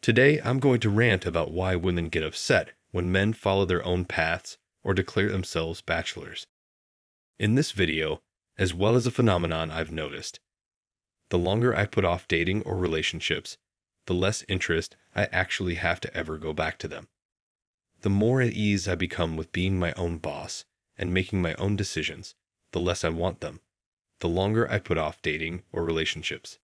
Today, I'm going to rant about why women get upset when men follow their own paths or declare themselves bachelors. In this video, as well as a phenomenon I've noticed, the longer I put off dating or relationships, the less interest I actually have to ever go back to them. The more at ease I become with being my own boss and making my own decisions, the less I want them, the longer I put off dating or relationships.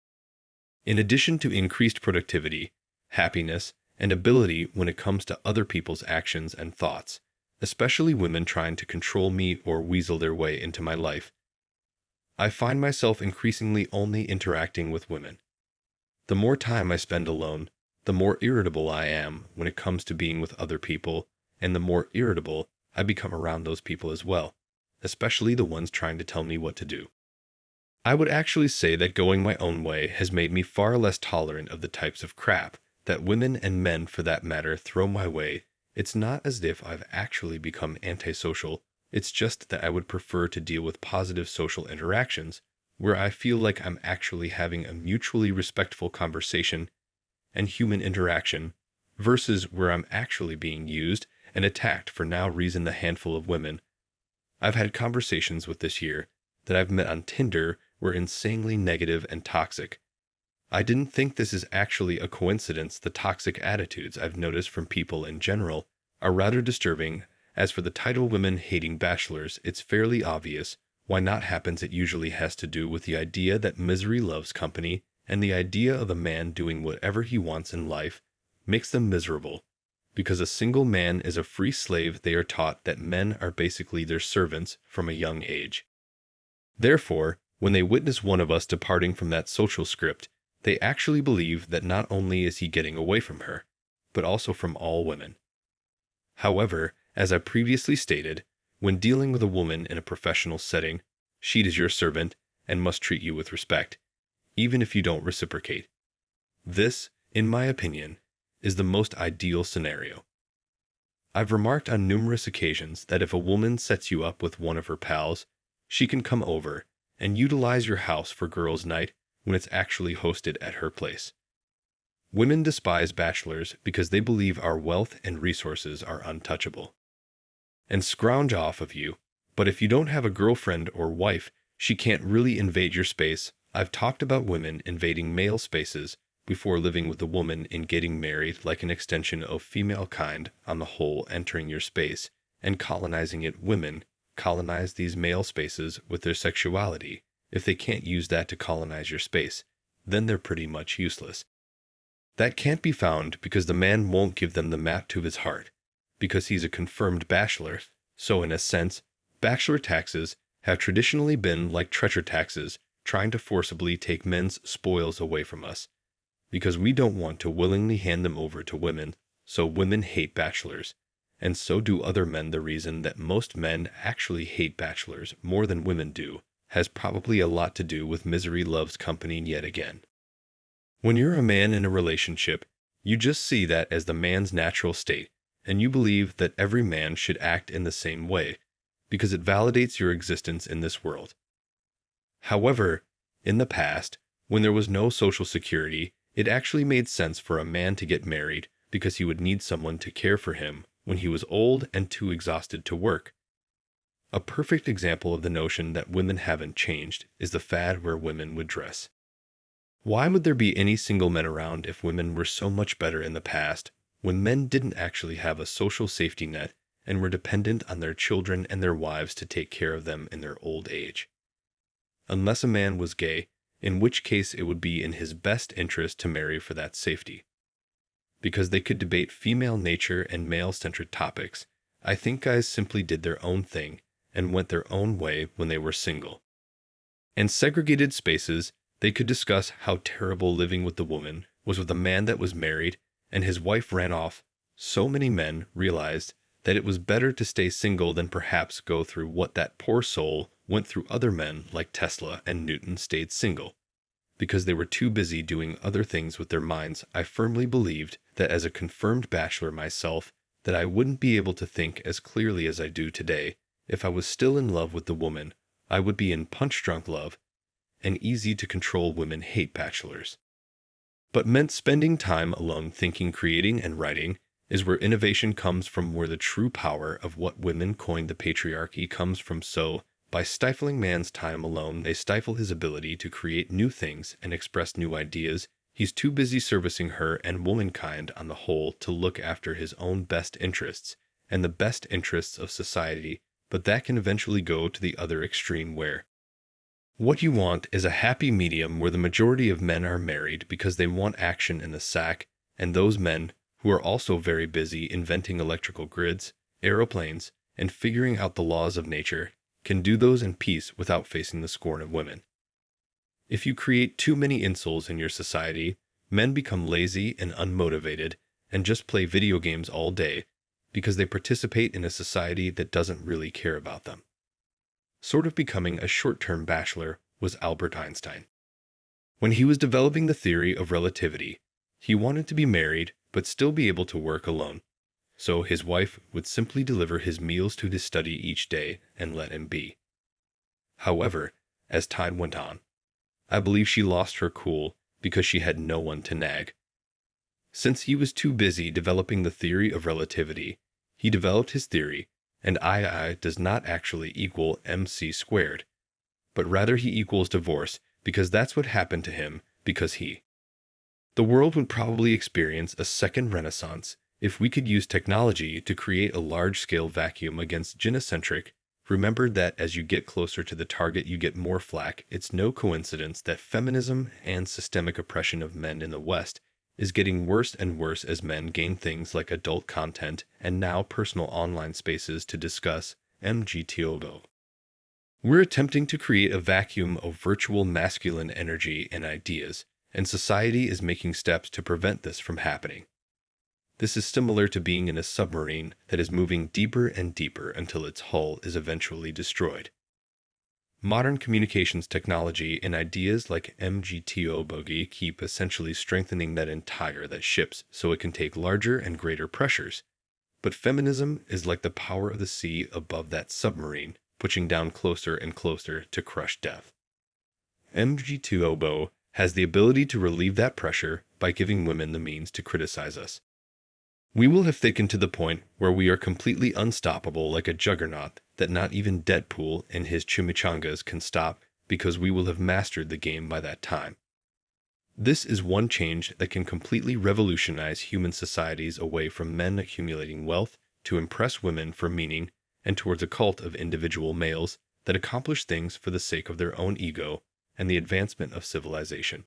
In addition to increased productivity, happiness, and ability when it comes to other people's actions and thoughts, especially women trying to control me or weasel their way into my life, I find myself increasingly only interacting with women. The more time I spend alone, the more irritable I am when it comes to being with other people, and the more irritable I become around those people as well, especially the ones trying to tell me what to do. I would actually say that going my own way has made me far less tolerant of the types of crap that women and men for that matter throw my way. It's not as if I've actually become antisocial, it's just that I would prefer to deal with positive social interactions where I feel like I'm actually having a mutually respectful conversation and human interaction versus where I'm actually being used and attacked for no reason. The handful of women I've had conversations with this year that I've met on Tinder were insanely negative and toxic. I didn't think this is actually a coincidence. The toxic attitudes I've noticed from people in general are rather disturbing. As for the title women hating bachelors, it's fairly obvious why not happens. It usually has to do with the idea that misery loves company, and the idea of a man doing whatever he wants in life makes them miserable. Because a single man is a free slave, they are taught that men are basically their servants from a young age. Therefore, when they witness one of us departing from that social script, they actually believe that not only is he getting away from her, but also from all women. However, as I previously stated, when dealing with a woman in a professional setting, she is your servant and must treat you with respect, even if you don't reciprocate. This, in my opinion, is the most ideal scenario. I've remarked on numerous occasions that if a woman sets you up with one of her pals, she can come over and utilize your house for girls' night when it's actually hosted at her place. Women despise bachelors because they believe our wealth and resources are untouchable and scrounge off of you, but if you don't have a girlfriend or wife, she can't really invade your space. I've talked about women invading male spaces before living with a woman and getting married, like an extension of female kind on the whole entering your space and colonizing it. Women colonize these male spaces with their sexuality. If they can't use that to colonize your space, then they're pretty much useless. That can't be found because the man won't give them the map to his heart, because he's a confirmed bachelor. So in a sense, bachelor taxes have traditionally been like treasure taxes, trying to forcibly take men's spoils away from us, because we don't want to willingly hand them over to women. So women hate bachelors, and so do other men. The reason that most men actually hate bachelors more than women do has probably a lot to do with misery loves company yet again. When you're a man in a relationship, you just see that as the man's natural state, and you believe that every man should act in the same way, because it validates your existence in this world. However, in the past, when there was no social security, it actually made sense for a man to get married because he would need someone to care for him when he was old and too exhausted to work. A perfect example of the notion that women haven't changed is the fad where women would dress. Why would there be any single men around if women were so much better in the past, when men didn't actually have a social safety net and were dependent on their children and their wives to take care of them in their old age? Unless a man was gay, in which case it would be in his best interest to marry for that safety. Because they could debate female nature and male-centered topics, I think guys simply did their own thing and went their own way when they were single. In segregated spaces, they could discuss how terrible living with the woman was with a man that was married and his wife ran off. So many men realized that it was better to stay single than perhaps go through what that poor soul went through. Other men like Tesla and Newton stayed single because they were too busy doing other things with their minds. I firmly believed that as a confirmed bachelor myself, that I wouldn't be able to think as clearly as I do today. If I was still in love with the woman, I would be in punch-drunk love, and easy to control. Women hate bachelors. But men spending time alone thinking, creating, and writing is where innovation comes from, where the true power of what women coined the patriarchy comes from. So, by stifling man's time alone, they stifle his ability to create new things and express new ideas. He's too busy servicing her and womankind on the whole to look after his own best interests and the best interests of society, but that can eventually go to the other extreme where what you want is a happy medium where the majority of men are married because they want action in the sack, and those men who are also very busy inventing electrical grids, aeroplanes, and figuring out the laws of nature can do those in peace without facing the scorn of women. If you create too many incels in your society, men become lazy and unmotivated and just play video games all day because they participate in a society that doesn't really care about them. Sort of becoming a short-term bachelor was Albert Einstein. When he was developing the theory of relativity, he wanted to be married but still be able to work alone. So his wife would simply deliver his meals to his study each day and let him be. However, as time went on, I believe she lost her cool because she had no one to nag. Since he was too busy developing the theory of relativity, he developed his theory, and II does not actually equal MC squared, but rather he equals divorce because that's what happened to him because he. The world would probably experience a second renaissance if we could use technology to create a large-scale vacuum against gynocentric. Remember that as you get closer to the target, you get more flack. It's no coincidence that feminism and systemic oppression of men in the West is getting worse and worse as men gain things like adult content and now personal online spaces to discuss MGTOW. We're attempting to create a vacuum of virtual masculine energy and ideas, and society is making steps to prevent this from happening. This is similar to being in a submarine that is moving deeper and deeper until its hull is eventually destroyed. Modern communications technology and ideas like MGTOW keep essentially strengthening that ships so it can take larger and greater pressures. But feminism is like the power of the sea above that submarine, pushing down closer and closer to crush death. MGTOW has the ability to relieve that pressure by giving women the means to criticize us. We will have thickened to the point where we are completely unstoppable like a juggernaut that not even Deadpool and his chimichangas can stop because we will have mastered the game by that time. This is one change that can completely revolutionize human societies away from men accumulating wealth to impress women for meaning and towards a cult of individual males that accomplish things for the sake of their own ego and the advancement of civilization.